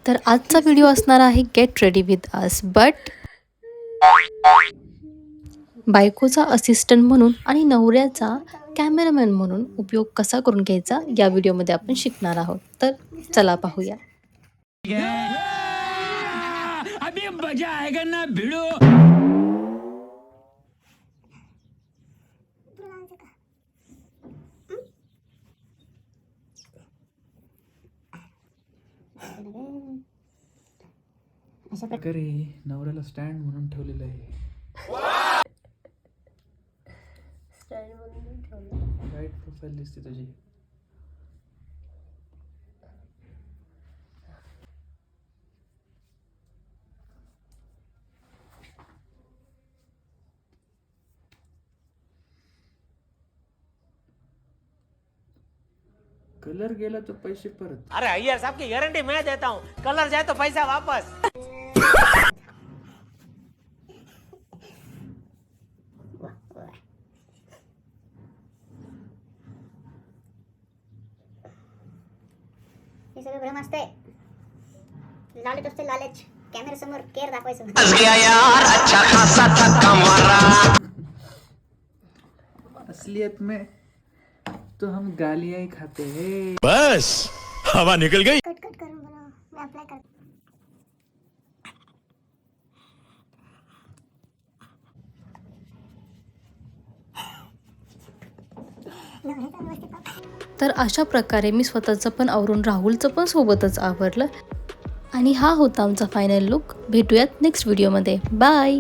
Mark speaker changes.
Speaker 1: तर आजचा व्हिडिओ असणार आहे get ready with us, but बायकोचा असिस्टंट म्हणून आणि नवऱ्याचा कॅमेरामॅन म्हणून उपयोग कसा करून घ्यायचा या व्हिडिओमध्ये आपण शिकणार आहोत. तर चला पाहूया.
Speaker 2: अभी मजा आएगा ना भिड़ो.
Speaker 3: अरे नवऱ्याला स्टँड म्हणून ठेवलेलं आहे. राईट प्रोफाईल दिसते तुझी. कलर गेला तो पैसे परत.
Speaker 4: अरे अय्यर साहब की गारंटी मैं देता हूँ, कलर जाए तो पैसा वापस.
Speaker 5: हे सगळं भ्रम असते. लालच असते, लालच. कॅमेरा समोर केअर दाखवायचं.
Speaker 3: असलियत में तो हम गालियां ही खाते हैं.
Speaker 2: बस हवा निकल गई.
Speaker 5: कट कट करून बनव. मी अप्लाय करते.
Speaker 1: तर अशा प्रकारे मी स्वतःचं पण आवरून राहुलचं पण सोबतच आवरलं आणि हा होता आमचा फायनल लुक. भेटूयात नेक्स्ट व्हिडिओमध्ये. बाय.